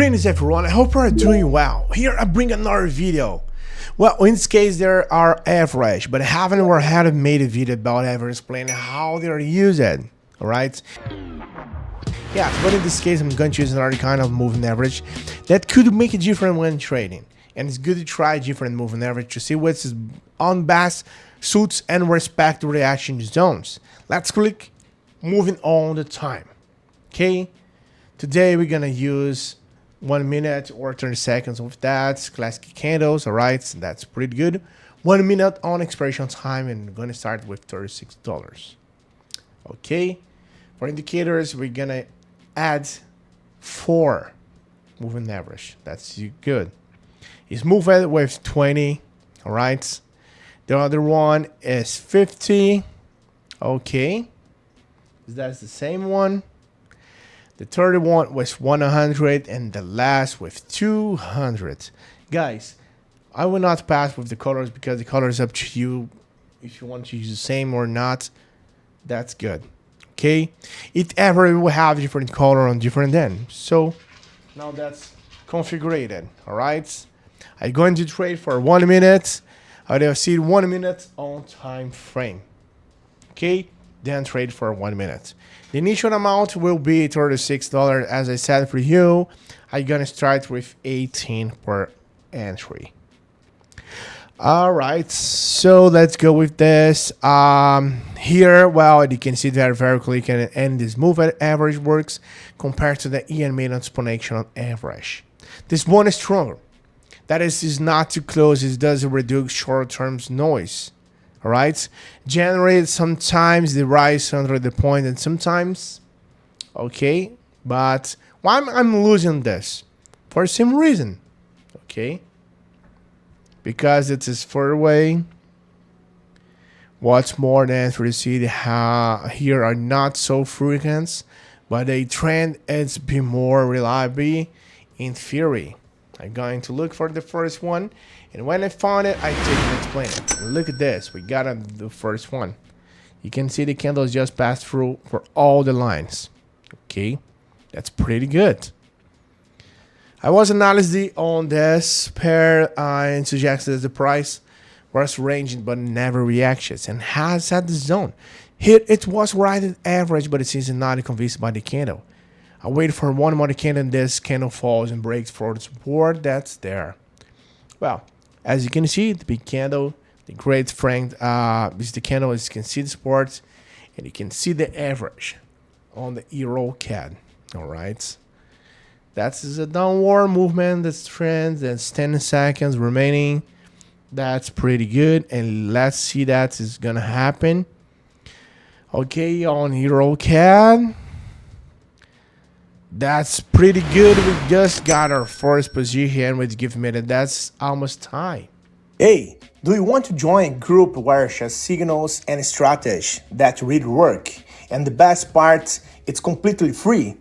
Greetings everyone, I hope you are doing well. Here I bring another video. Well, in this case there are average, but I haven't or hadn't made a video about average explaining how they are used. Alright? Yes, but in this case I'm going to use another kind of moving average that could make a difference when trading. And it's good to try different moving average to see what's on best suits and respect the reaction zones. Let's click moving on the time. Okay? Today we're gonna use 1 minute or 30 seconds of that classic candles. All right, so that's pretty good. 1 minute on expiration time, and we're gonna start with $36. Okay, for indicators we're gonna add 4 moving average. That's good. It's moved with 20. All right, the other one is 50. Okay, that's the same one. The third one was 100 and the last with 200. Guys, I will not pass with the colors because the color is up to you. If you want to use the same or not, that's good. Okay? It ever will have different color on different end. So now that's configured. Alright? I'm going to trade for 1 minute. I will see 1 minute on time frame. Okay? Then trade for 1 minute. The initial amount will be $36. As I said for you, I'm gonna start with 18 per entry. All right, so let's go with this. Here, well, you can see that very clearly, and this moving average works compared to the EMA exponential average. This one is stronger. That is not too close. It does reduce short-term noise. All right, generate sometimes the rise under the point, and sometimes, okay, but why I'm losing this for some reason, okay, because it is further away. What's more than for the city here are not so frequent, but the trend is be more reliable in theory. I'm going to look for the first one, and when I found it, I take and explain it. And look at this, we got the first one. You can see the candles just passed through for all the lines. Okay, that's pretty good. I was analyzing on this pair and suggested the price was ranging but never reactions and has at the zone. Here it was right at average, but it seems not convinced by the candle. I wait for one more candle and this candle falls and breaks for the support that's there. Well, as you can see, the big candle, the great strength is the candle, as you can see the support, and you can see the average on the Euro CAD. All right. That's a downward movement, that's trend, that's 10 seconds remaining. That's pretty good, and let's see that is gonna happen. Okay, on Euro CAD. That's pretty good. We just got our first position with give minute. That's almost time. Hey, do you want to join a group where share signals and strategy that really work? And the best part, it's completely free.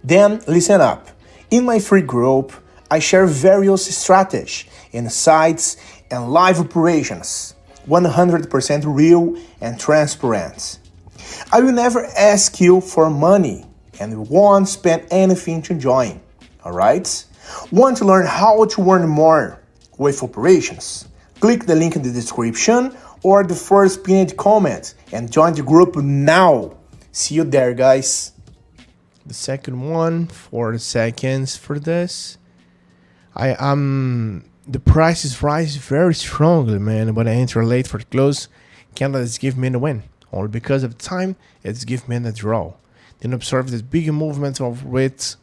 Then listen up. In my free group, I share various strategies, insights, and live operations. 100% real and transparent. I will never ask you for money, and we won't spend anything to join, alright? Want to learn how to earn more with operations? Click the link in the description or the first pinned comment and join the group now. See you there, guys. The second one, 4 seconds for this. The price is rising very strongly, man. When I enter late for the close, candle is give me the win. Only because of time, it's give me the draw. Then observe this big movement of width,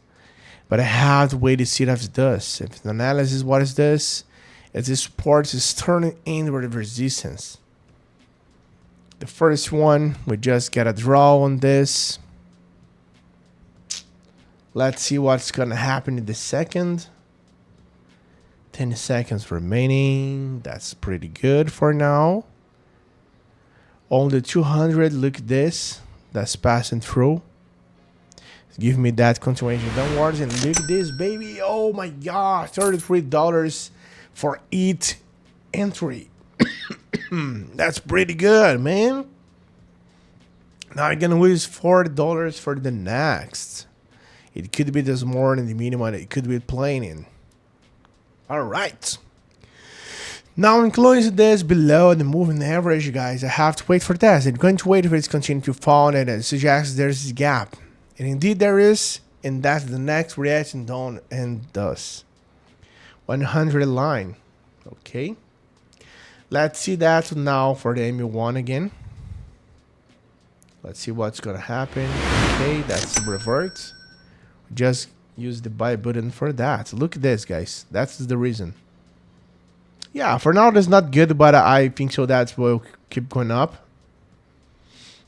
but I have to wait to see what it does. If the analysis, what is this? It's the support is turning inward resistance. The first one, we just get a draw on this. Let's see what's gonna happen in the second. 10 seconds remaining. That's pretty good for now. On the 200, look at this. That's passing through. Give me that continuation downwards, and look at this, baby. Oh my god, $33 for each entry. That's pretty good, man. Now I'm gonna lose $40 for the next. It could be the small and the medium, and it could be plain in. All right. Now including this below the moving average, guys, I have to wait for this. I'm going to wait for it to continue to fall, and it suggests there's a gap. And indeed there is, and that's the next reaction down and does. 100 line. Okay. Let's see that now for the MU1 again. Let's see what's gonna happen. Okay, that's revert. Just use the buy button for that. Look at this, guys. That's the reason. Yeah, for now that's not good, but I think so that will keep going up.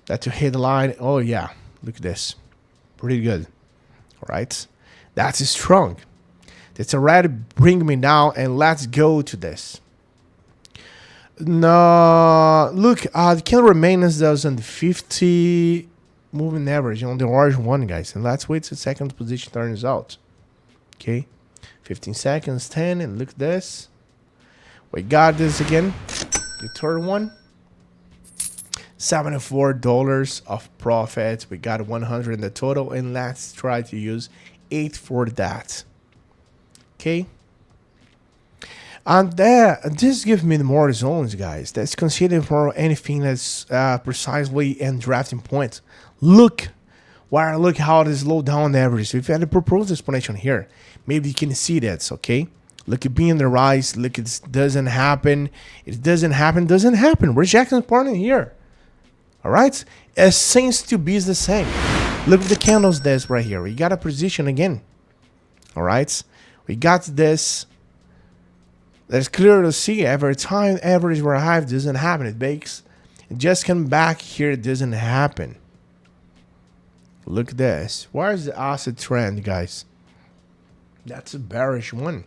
That to hit the line. Oh yeah, look at this. Pretty good. All right, that's strong. That's already bring me down, and let's go to this. No, look, the candle remains those on the 50 moving average on the orange one, guys, and let's wait till second position turns out. Okay, 15 seconds, 10, and look at this. We got this again. The third one. $74 of profit. We got 100 in the total, and let's try to use 8 for that. Okay. And this gives me more zones, guys. That's considered for anything that's precisely in drafting point. Look how this low down average. So if you had a proposed explanation here, maybe you can see that. Okay. Look at being the rise. Look, it doesn't happen. It doesn't happen. Doesn't happen. Rejection important here. All right. It seems to be the same. Look at the candles. This right here. We got a position again. All right. We got this. That's clear to see. Every time average or high doesn't happen, it bakes. It just come back here, it doesn't happen. Look at this. Where's the asset trend, guys? That's a bearish one.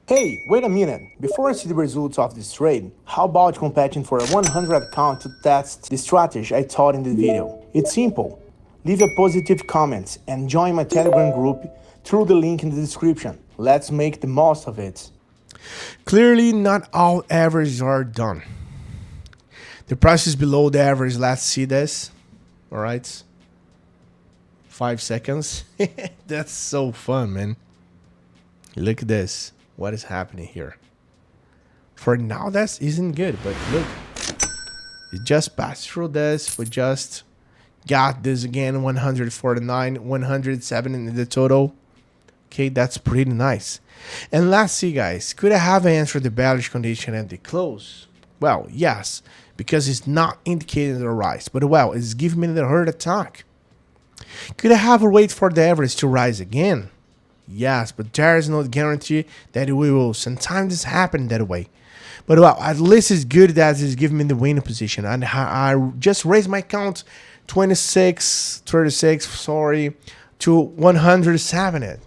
Hey, wait a minute. Before I see the results of this trade, how about competing for a 100 account to test the strategy I taught in the video? It's simple. Leave a positive comment and join my Telegram group through the link in the description. Let's make the most of it. Clearly, not all averages are done. The price is below the average. Let's see this. All right. 5 seconds. That's so fun, man. Look at this. What is happening here? For now, that isn't good. But look. You just passed through this. We just got this again. 149, 107 in the total. Okay, that's pretty nice. And let's see, guys, could I have answered the bearish condition at the close? Well, yes, because it's not indicating the rise, but well, it's giving me the herd attack. Could I have a wait for the average to rise again? Yes, but there is no guarantee that we will. Sometimes this happen that way. But well, at least it's good that it's giving me the winning position. And I just raised my count 36, 36, sorry, to 107.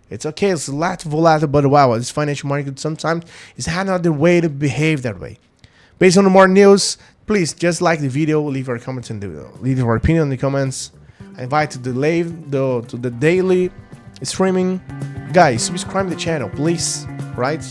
It's okay, it's a lot volatile, but wow, this financial market sometimes is another way to behave that way. Based on the more news, please just like the video, leave your comments and leave your opinion in the comments. I invite you to the daily streaming. Guys, subscribe to the channel, please, right?